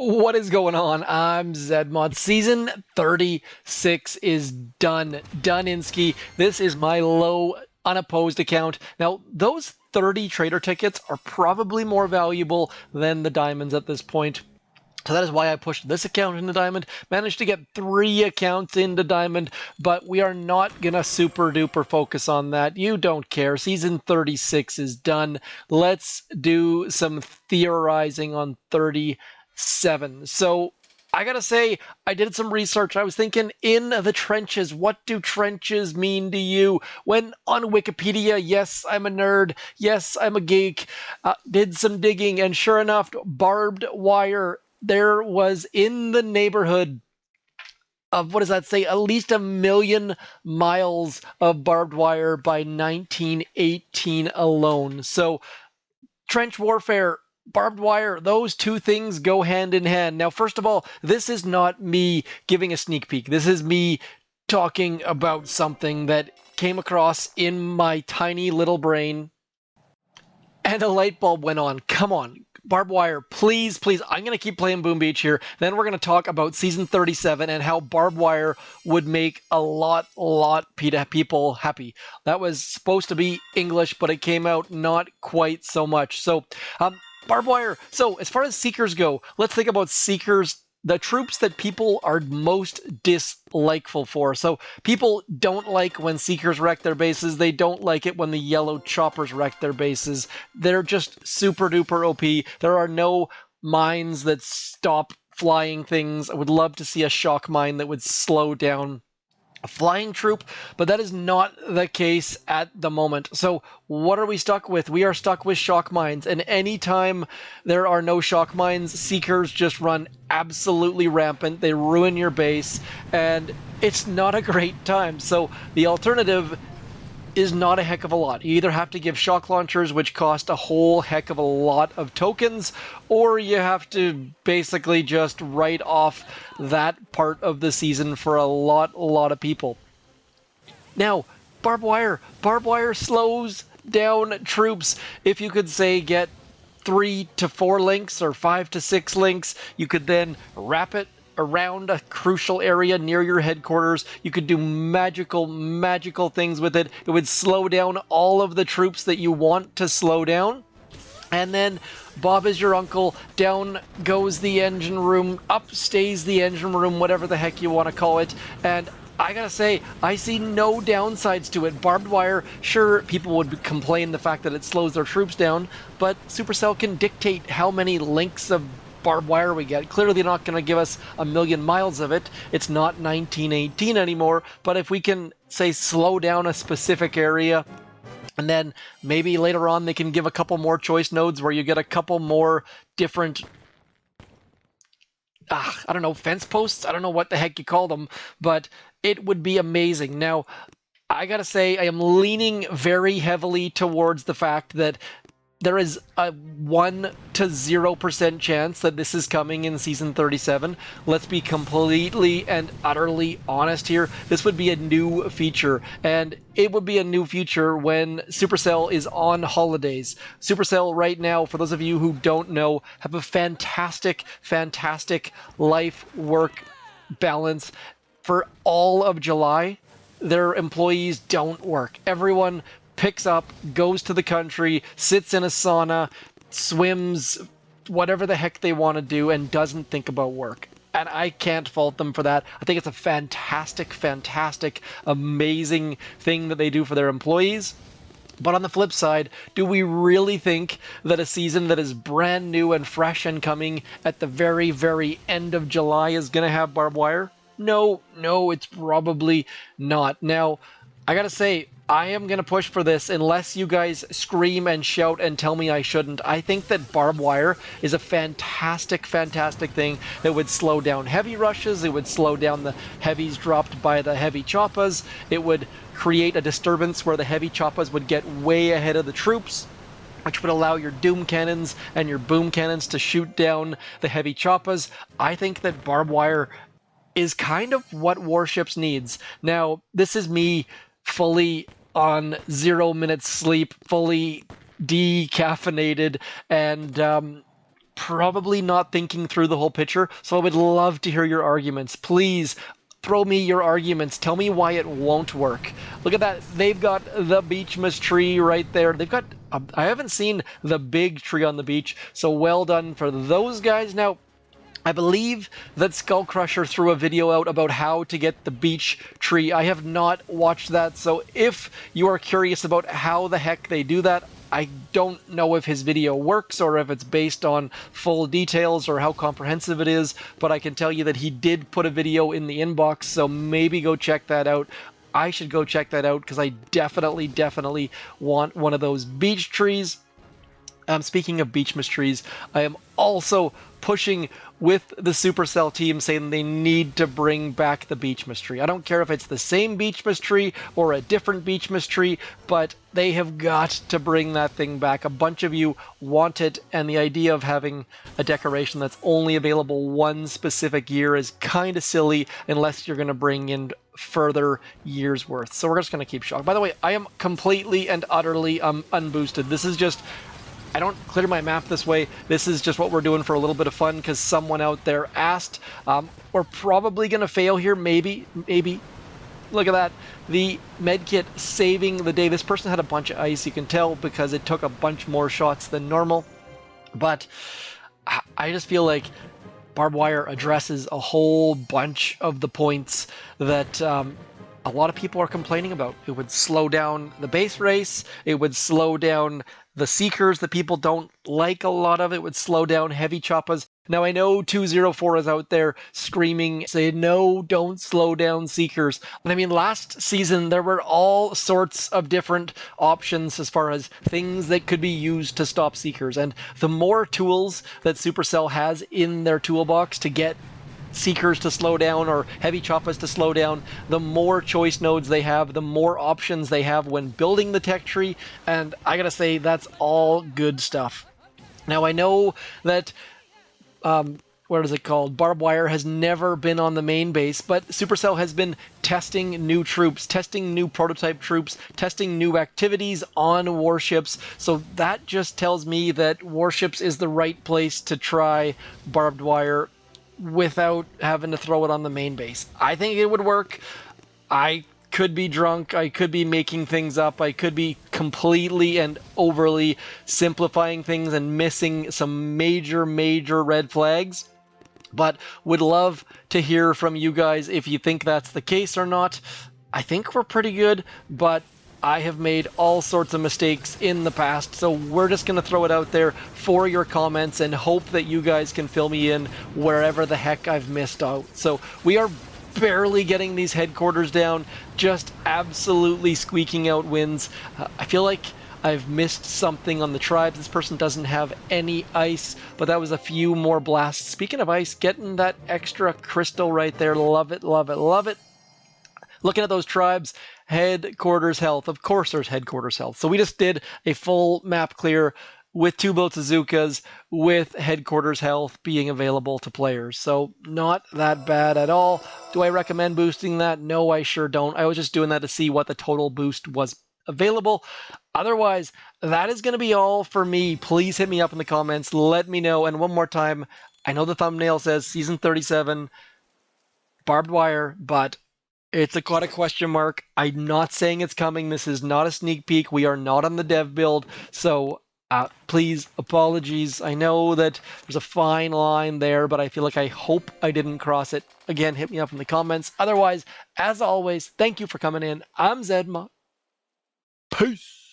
What is going on? I'm Zedmod. Season 36 is done. Done-inski. This is my low unopposed account. Now, those 30 trader tickets are probably more valuable than the diamonds at this point. So that is why I pushed this account into Diamond. Managed to get 3 accounts into Diamond, but we are not going to super duper focus on that. You don't care. Season 36 is done. Let's do some theorizing on 37. So I gotta say, I did some research. I was thinking, in the trenches, what do trenches mean to you? When on Wikipedia, yes, I'm a nerd, yes, I'm a geek, did some digging, and sure enough, barbed wire, there was in the neighborhood of, what does that say, at least 1,000,000 miles of barbed wire by 1918 alone. So trench warfare, barbed wire, those two things go hand in hand. Now, first of all, this is not me giving a sneak peek. This is me talking about something that came across in my tiny little brain, and a light bulb went on. Come on, barbed wire, please, please. I'm going to keep playing Boom Beach here. Then we're going to talk about Season 37 and how barbed wire would make a lot people happy. That was supposed to be English, but it came out not quite so much. So, barbed wire. So, as far as Seekers go, let's think about Seekers, the troops that people are most dislikeful for. So people don't like when Seekers wreck their bases. They don't like it when the yellow choppers wreck their bases. They're just super duper OP. There are no mines that stop flying things. I would love to see a shock mine that would slow down a flying troop, but that is not the case at the moment. So what are we stuck with? We are stuck with shock mines, and anytime there are no shock mines, Seekers just run absolutely rampant. They ruin your base, and it's not a great time. So the alternative is not a heck of a lot. You either have to give shock launchers, which cost a whole heck of a lot of tokens, or you have to basically just write off that part of the season for a lot of people. Now, barbed wire. Barbed wire slows down troops. If you could, say, get 3 to 4 links or 5 to 6 links, you could then wrap it around a crucial area near your headquarters. You could do magical things with it. It would slow down all of the troops that you want to slow down. And then Bob is your uncle, down goes the engine room, up stays the engine room, whatever the heck you want to call it. And I gotta say, I see no downsides to it. Barbed wire, sure, people would complain the fact that it slows their troops down, but Supercell can dictate how many links of barbed wire we get. Clearly they're not going to give us 1,000,000 miles of it. It's not 1918 anymore, but if we can, say, slow down a specific area, and then maybe later on they can give a couple more choice nodes where you get a couple more different, I don't know, fence posts? I don't know what the heck you call them, but it would be amazing. Now, I gotta say, I am leaning very heavily towards the fact that there is a 1 to 0% chance that this is coming in Season 37. Let's be completely and utterly honest here. This would be a new feature, and it would be a new feature when Supercell is on holidays. Supercell right now, for those of you who don't know, have a fantastic life-work balance. For all of July, their employees don't work. Everyone picks up, goes to the country, sits in a sauna, swims, whatever the heck they want to do, and doesn't think about work. And I can't fault them for that. I think it's a fantastic, amazing thing that they do for their employees. But on the flip side, do we really think that a season that is brand new and fresh and coming at the very end of July is going to have barbed wire? No, it's probably not. Now, I gotta say, I am going to push for this unless you guys scream and shout and tell me I shouldn't. I think that barbed wire is a fantastic thing that would slow down heavy rushes. It would slow down the heavies dropped by the heavy Choppas. It would create a disturbance where the heavy Choppas would get way ahead of the troops, which would allow your Doom Cannons and your Boom Cannons to shoot down the heavy Choppas. I think that barbed wire is kind of what Warships needs. Now, this is me fully on 0 minutes sleep, fully decaffeinated, and probably not thinking through the whole picture. So I would love to hear your arguments. Please throw me your arguments. Tell me why it won't work. Look at that. They've got the Beachmas tree right there. They've got, I haven't seen the big tree on the beach. So well done for those guys. Now, I believe that Skull Crusher threw a video out about how to get the beach tree. I have not watched that, so if you are curious about how the heck they do that, I don't know if his video works or if it's based on full details or how comprehensive it is, but I can tell you that he did put a video in the inbox, so maybe go check that out. I should go check that out because I definitely want one of those beach trees. Speaking of Beachmas trees, I am also pushing with the Supercell team saying they need to bring back the Beachmas tree. I don't care if it's the same Beachmas tree or a different Beachmas tree, but they have got to bring that thing back. A bunch of you want it, and the idea of having a decoration that's only available one specific year is kind of silly unless you're going to bring in further years worth. So we're just going to keep shocking. By the way, I am completely and utterly unboosted. This is just... I don't clear my map this way. This is just what we're doing for a little bit of fun because someone out there asked. We're probably going to fail here. Maybe. Look at that. The medkit saving the day. This person had a bunch of ice. You can tell because it took a bunch more shots than normal. But I just feel like Barbed Wire addresses a whole bunch of the points that... a lot of people are complaining about. It would slow down the base race. It would slow down the Seekers that people don't like a lot of. It would slow down heavy Choppas. Now, I know 204 is out there screaming, saying, no, don't slow down Seekers. But I mean, last season, there were all sorts of different options as far as things that could be used to stop Seekers. And the more tools that Supercell has in their toolbox to get Seekers to slow down or heavy Choppas to slow down, the more choice nodes they have, the more options they have when building the tech tree, and I gotta say, that's all good stuff. Now, I know that, what is it called? Barbed Wire has never been on the main base, but Supercell has been testing new troops, testing new prototype troops, testing new activities on warships, so that just tells me that warships is the right place to try Barbed Wire without having to throw it on the main base. I think it would work. I could be drunk. I could be making things up. I could be completely and overly simplifying things and missing some major red flags. But would love to hear from you guys if you think that's the case or not. I think we're pretty good, but I have made all sorts of mistakes in the past, so we're just going to throw it out there for your comments and hope that you guys can fill me in wherever the heck I've missed out. So we are barely getting these headquarters down, just absolutely squeaking out wins. I feel like I've missed something on the tribes. This person doesn't have any ice, but that was a few more blasts. Speaking of ice, getting that extra crystal right there. Love it. Looking at those tribes, headquarters health. Of course there's headquarters health. So we just did a full map clear with 2 boats Azukas with headquarters health being available to players. So not that bad at all. Do I recommend boosting that? No, I sure don't. I was just doing that to see what the total boost was available. Otherwise, that is going to be all for me. Please hit me up in the comments. Let me know. And one more time, I know the thumbnail says Season 37, Barbed Wire, but it's got a question mark. I'm not saying it's coming. This is not a sneak peek. We are not on the dev build. So please, apologies. I know that there's a fine line there, but I feel like I hope I didn't cross it. Again, hit me up in the comments. Otherwise, as always, thank you for coming in. I'm Zedmont. Peace.